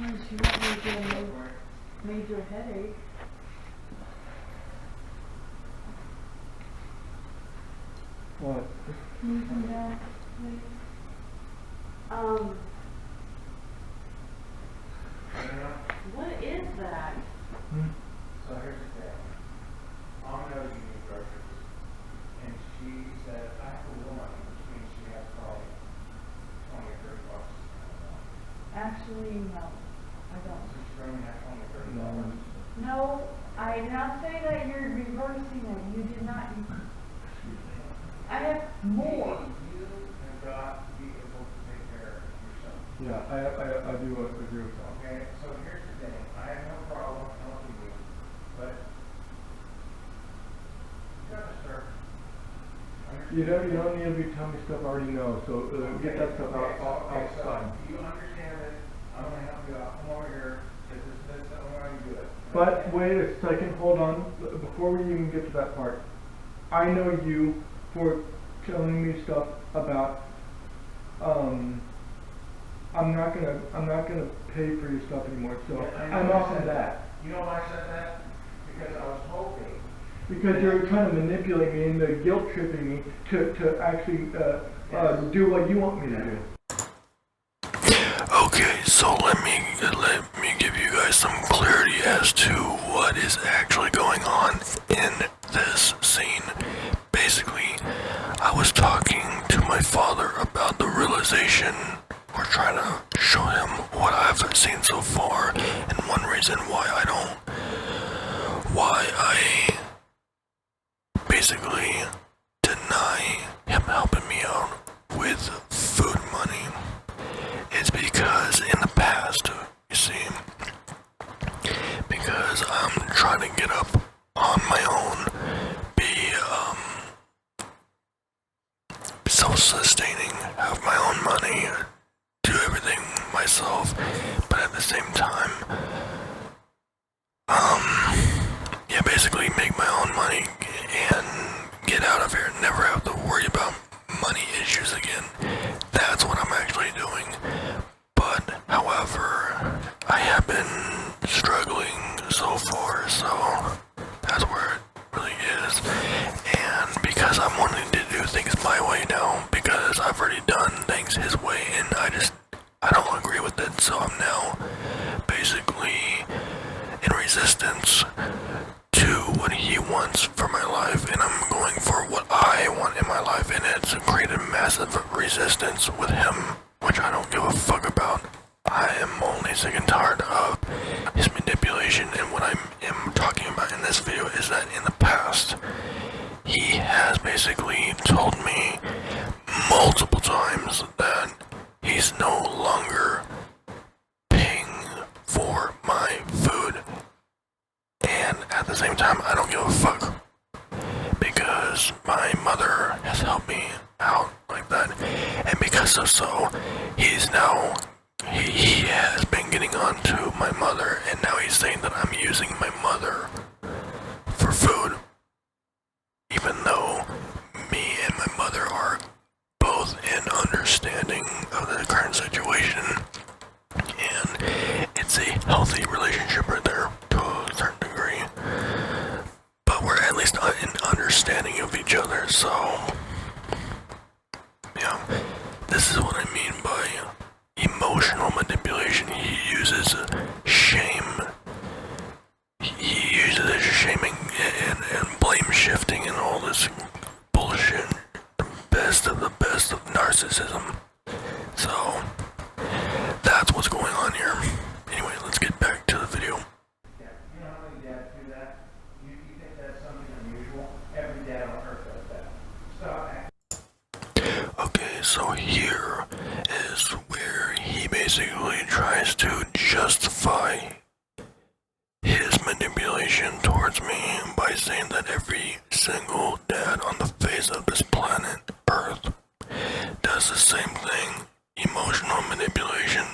She might be getting a major headache. What? Can you come back, please? What is that? So here's the thing. Mom knows you need groceries. And she said, I have a little money, which means she has probably 20 or 30 bucks. Actually, no, I So don't. she's only have 20 or 30 dollars. No, I did not say that. You're reversing it. You did not. I have more. You have got to be able to take care of yourself. Yeah, I do agree with that. Okay, so here's the thing. I have no problem helping you, but you gotta start. You don't need to be telling me stuff I already know, so get that stuff outside. So you understand that I'm gonna help you out. Come over here. This, I'm gonna do it. But wait a second, hold on. Before we even get to that part, I know you for telling me stuff about I'm not gonna pay for your stuff anymore. So Yeah, I'm off of that. You know why I said that? Because I was hoping. Because you're trying to manipulate me and guilt tripping me to actually do what you want me to do. Okay, so let me give you guys some clarity as to what is actually going on in this scene. Basically, I was talking to my father about the realization, or trying to show him what I've seen so far, and one reason why I basically deny him helping me out with food money. It's because in the past, you see, because I'm trying to get up on my own, be self-sustaining, have my own money, do everything myself, but at the same time, basically make my own money and get out of here and never have to worry about money issues again. That's what I'm actually doing. But, however, I have been struggling so far, so that's where it really is. And because I'm wanting to do things my way now, because I've already done things his way, and I don't agree with it, so I'm now basically in resistance to what he wants for my life, and I'm going for what I want in my life, and it's created massive resistance with him, which I don't give a fuck about. I am only sick and tired of his manipulation, and what I am talking about in this video is that in the past, he has basically told me multiple times that he's no longer paying for my food. And at the same time, I don't give a fuck, because my mother has helped me out like that, and because of so, he has been getting on to my mother, and now he's saying that I'm using my mother for food, even though me and my mother are both in understanding of the current situation, and it's a healthy relationship right there to a certain degree, but we're at least in understanding of each other. So yeah, this is what I mean by emotional manipulation. He uses shame. He uses it shaming and blame shifting and all this bullshit. The best of narcissism. So that's what's going on here. Anyway, let's get back to the video. Yeah, you know how many dads do that? You think that's something unusual? Every dad on earth does that. Stop. Okay, so here is where he basically tries to justify his manipulation towards me by saying that every single dad on the face of this planet, Earth, does the same thing. Emotional manipulation,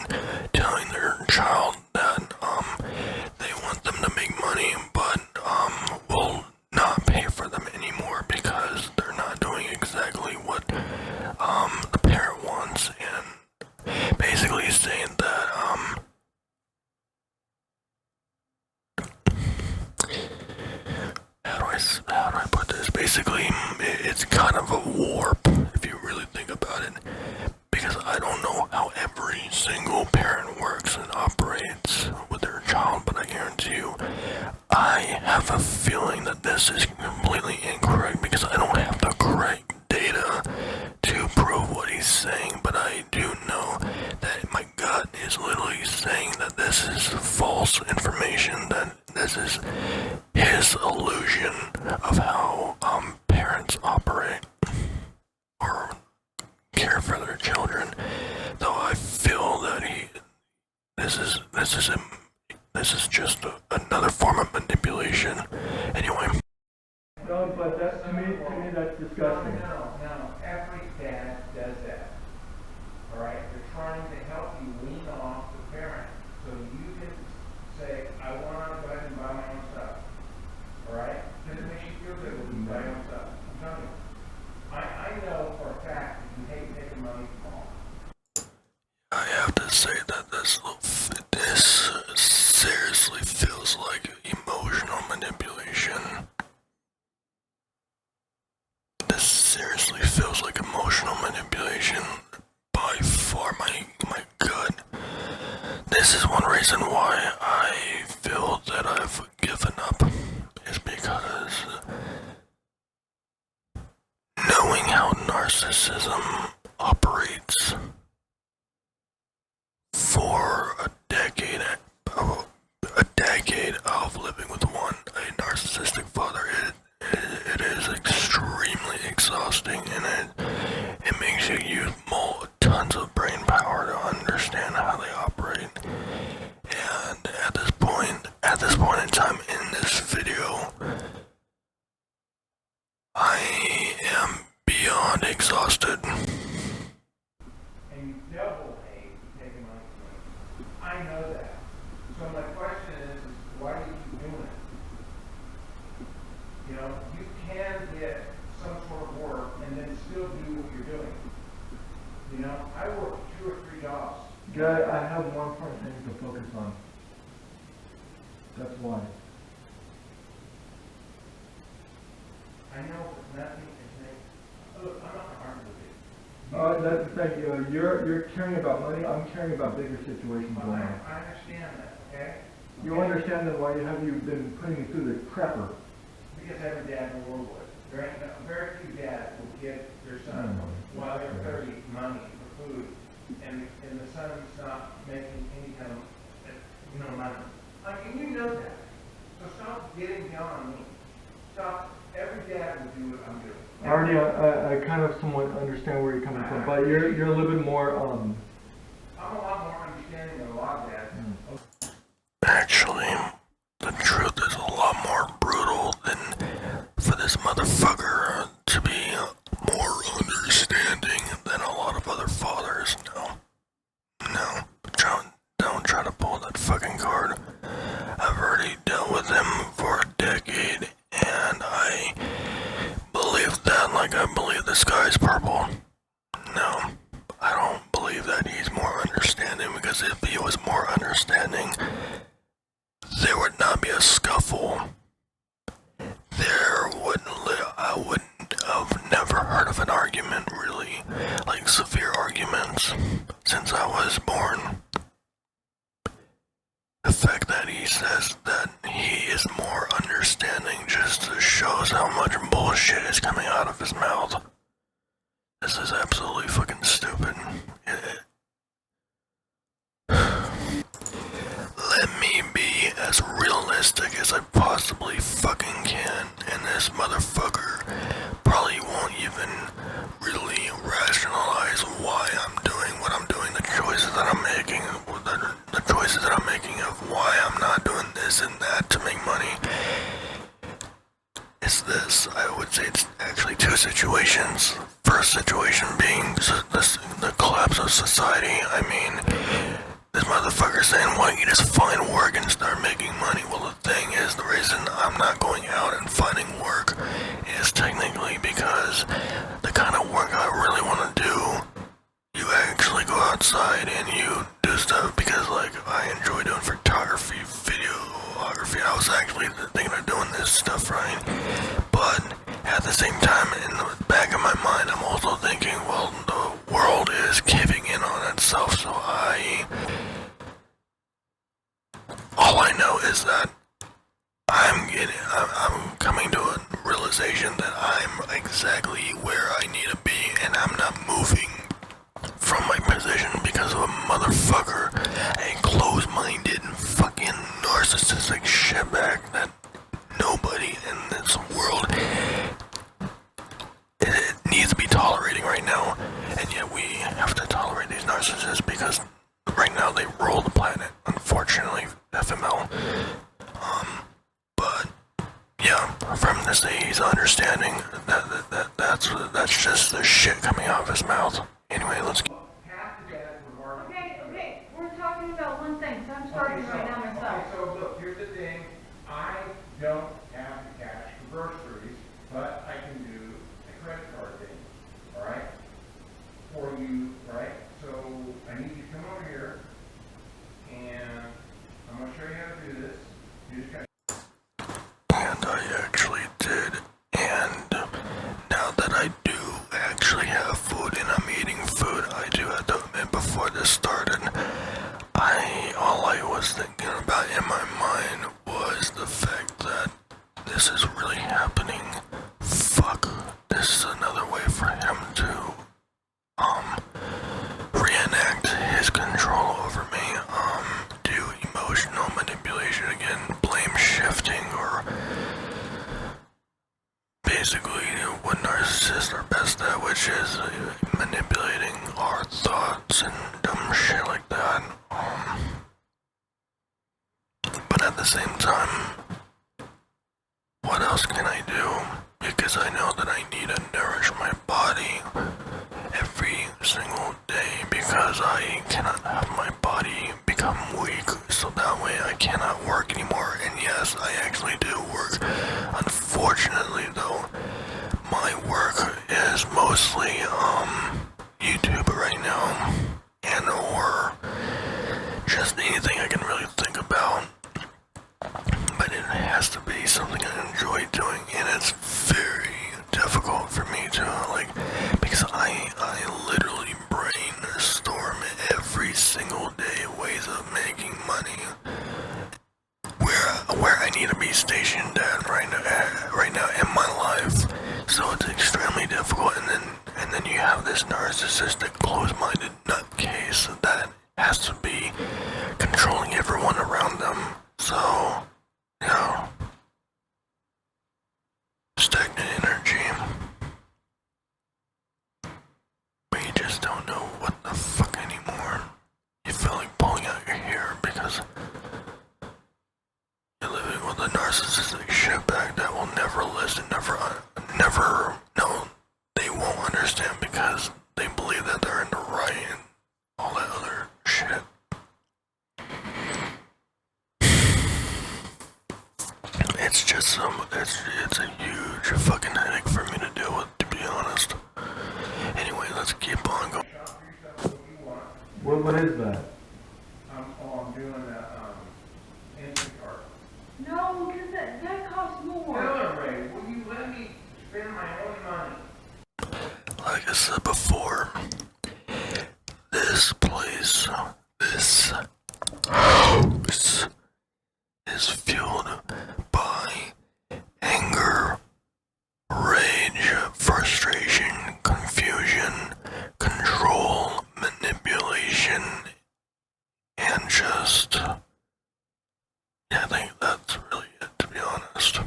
telling their child that they want them to make money, but will not pay for them anymore because they're not doing exactly what the parent wants, and basically saying that basically, it's kind of a warp if you really think about it, because I don't know how every single parent works and operates with their child, but I guarantee you, I have a feeling that this is completely incorrect because I don't have the correct data to prove what he's saying, but I do know that my gut is literally saying that this is false information, that this is his illusion of how parents operate or care for their children. Though I feel that this is just another form of manipulation. Anyway. No, but that, to me, that's disgusting. No, every dad does that. Alright? They're trying to help you wean off the parent so you can say, I want to go ahead and buy my own stuff. Alright? Because it makes you feel good when you buy your own stuff. I'm telling you. I know for a fact that you hate taking money from mom. I have to say that this seriously feels like emotional manipulation. This seriously feels like emotional manipulation by far, my gut. This is one reason why I feel that I've given up, is because knowing how narcissism operates for a decade of living with a narcissistic father, it is extremely exhausting, and it makes you use tons of brain power to understand how they operate. And at this point in time in this video, I am beyond exhausted. And you double hate taking money from me. I know that. So my question is why do you keep doing it? You know, you can get some sort of work and then still do what you're doing. You know, I work 2 or 3 jobs. Guy, I have one more thing to focus on. That's why. I know, but nothing is made. Look, I'm not arguing with you. That's the thing. You're caring about money. I'm caring about bigger situations But going on. I understand that, okay? You understand then why you've been putting me through the crapper? Because every dad in the world would. Very few dads will give their son, while they're 30, money for food, and the son's not making any kind of, money. Like, and you know that. So stop getting down on me. Stop. Every dad will do what I'm doing. Already, I kind of somewhat understand where you're coming from, but you're a little bit more, I'm a lot more understanding than a lot of dads. Actually, the truth is a lot more brutal than for this motherfucker to be more understanding than a lot of other fathers. No, don't try to pull that fucking card. I've already dealt with him for a decade, and I believe that like I believe the sky's purple. No, I don't believe that he's more understanding, because if he was more understanding, there would not be a scuffle. I wouldn't have never heard of an argument, really, like severe arguments, since I was born. The fact that he says that he is more understanding just shows how much bullshit is coming out of his mouth. This is absolutely fucking stupid. Let me be as realistic as I possibly fucking can, and this motherfucker probably won't even really rationalize why I'm doing what I'm doing, the choices that I'm making, the choices that I'm making of why I'm not doing this and that to make money. It's this, I would say it's actually 2 situations. First situation being the collapse of society. I mean, this motherfucker saying, why don't you just find work and start making money? Well, the thing is, the reason I'm not going out and finding work is technically because the kind of work I really want to do, you actually go outside and you do stuff, because like I enjoy doing photography, videography. I was actually thinking of doing this stuff, right? But at the same all I know is that I'm coming to a realization that I'm exactly where I need to be, and I'm not moving from my position because of a motherfucker, a closed-minded, fucking narcissistic shitbag that nobody in this world it needs to be tolerating right now, and yet we have to tolerate these narcissists because right now they rule the planet. Unfortunately, FML. But yeah, from this day he's understanding that's just the shit coming out of his mouth. Anyway, let's get. Half the dads were marketing. Okay, we're talking about one thing, so I'm starting right now myself. Okay, so look, here's the thing. I don't have the cash for groceries, but I can do a credit card thing, all right? For you, right? So I need you to come over here, and I'm going to show you how to do this. You just got And I actually did, and now that I do actually have food and I'm eating food, I do have to admit before this started, all I was thinking about in my mind was the fact that this is really happening. Fuck, this is another way for him to reenact his control over me, do emotional manipulation again, blame shifting, or basically what narcissists are best at, which is manipulating our thoughts and dumb shit like that. But at the same time, what else can I do? Because I know that I need to nourish my body every single day because I cannot have my body become weak, so that way I cannot work anymore. And yes, I actually do work. Unfortunately though, my work is mostly YouTube right now, and or just anything I can really think about. But it has to be something I enjoy doing, and it's very difficult for me to because I literally brainstorm every single day ways of making money where I need to be stationed at right now in my life. So it's extremely difficult, and then you have this narcissistic, closed-minded nutcase that has to be controlling everyone around them. So, yeah. Stagnant energy. But you just don't know what the fuck anymore. You feel like pulling out your hair because you're living with a narcissistic shitbag that will never listen, no, they won't understand because they believe that they're in the right and all that other shit. It's just it's a huge fucking headache for me to deal with, to be honest. Anyway, let's keep on going. shop for yourself what you want. What is that? I'm doing Instacart. No, because that costs more. Ray, will you let me spend my own money? Like I said before, this place, this house is fueled by anger, rage, frustration, confusion, control, manipulation, and just, yeah, I think that's really it, to be honest.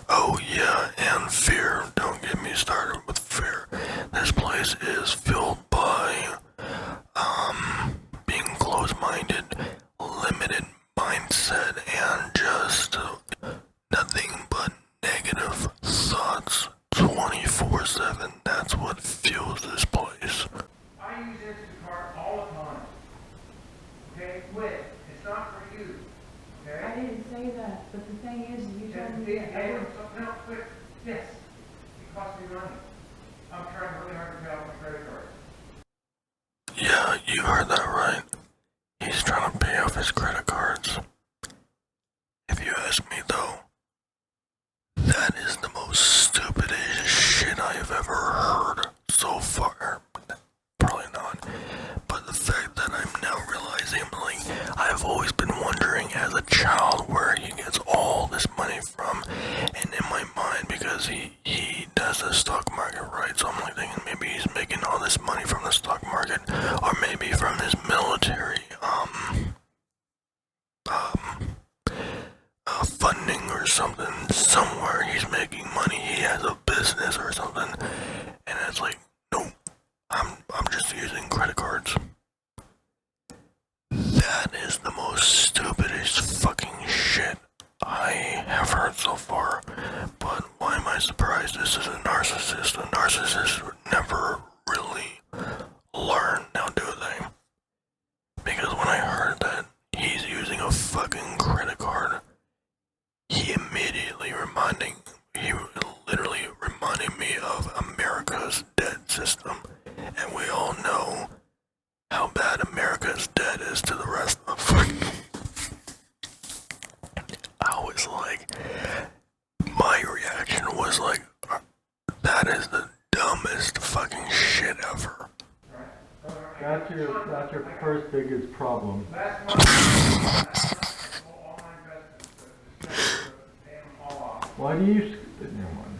Oh yeah, and fear. Don't get me started with fear. This place is fueled by being closed-minded, limited mindset, and just nothing but negative thoughts 24/7. That's what fuels this place. I use Instacart all the time. Okay, quit. It's not for you. Okay? I didn't say that, but the thing is, you told me that Hey, no, quit. Yes. It costs me money. I'm trying really hard to pay off my credit card. Yeah, you heard that right. He's trying to pay off his credit cards. If you ask me though, that is the most stupidest shit I have ever heard so far. Probably not. But the fact that I'm now realizing, I I've always been wondering as a child where he gets all this money from, and in my mind, because he does the stock market, right? So I'm like thinking maybe he's making all this money from the stock market, or maybe from his military funding or something. Somewhere he's making money. He has a business or something, and it's like, no, I'm just using credit cards. That is the most stupidest fucking shit I have heard so far. But why am I surprised? This is a narcissist. A narcissist would never really learn, now do they? Because when I heard that he's using a fucking credit card, he literally reminding me of America's debt system. And we all know how bad America's debt is to the rest of the fucking... I was like, my reaction was like, that is the dumbest fucking shit ever. That's your first biggest problem. Why do you... Never mind.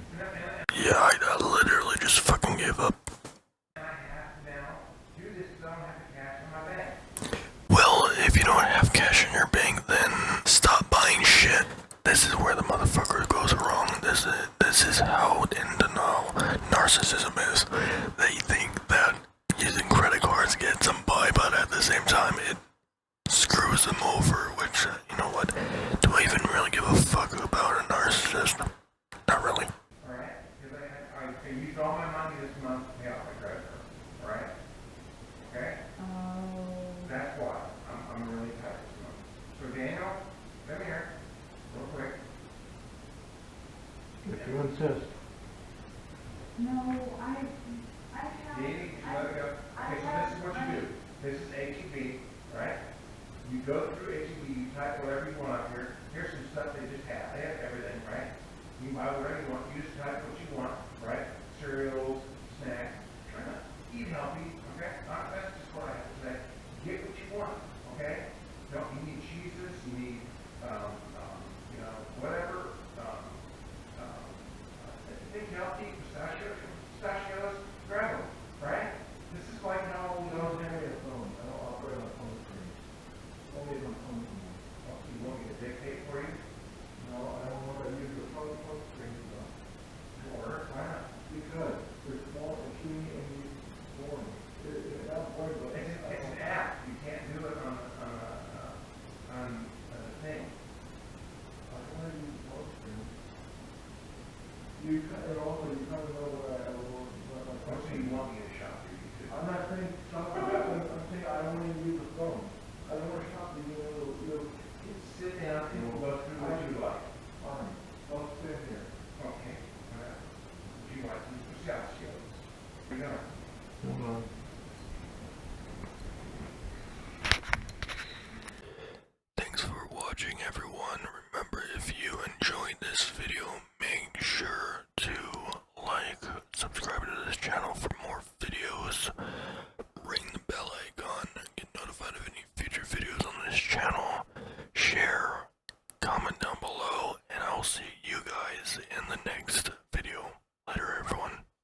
Yeah, I literally just fucking gave up. Well, if you don't have cash in your bank, then stop buying shit. This is where the motherfucker goes wrong. This is how in denial narcissism is. They think that using credit cards gets them by, but at the same time it screws them over, which, you know what, do I even really give a fuck about a narcissist? Not really. Alright, because I used all my money this month to pay off my credit card, alright? Okay? That's why I'm really tight this month. So Daniel, come here, real quick. If you insist. No, I have. Davey, just let it go. Okay, so this is what you do. This is HEB, right? You go through HEB, you type whatever you want up here. Here's some stuff they just have. They have everything, right? You buy whatever you want. You just type what you want, right? Cereals, snacks. Try not to eat healthy, okay? That's just what I have to say. Get what you want, okay? Don't you need cheeses? You need, you know, whatever. Think healthy, pistachios, grab them, right? This is like how Don't hand me a phone. I don't operate on phone screens. Only on phone screens. you want me to dictate for you? No, I don't want to use the phone screens though. Or why not? Because they're small and teeny and you boring. It's not boring, but It's an app. You can't do it on a thing. I don't want to use phone screens. You cut it all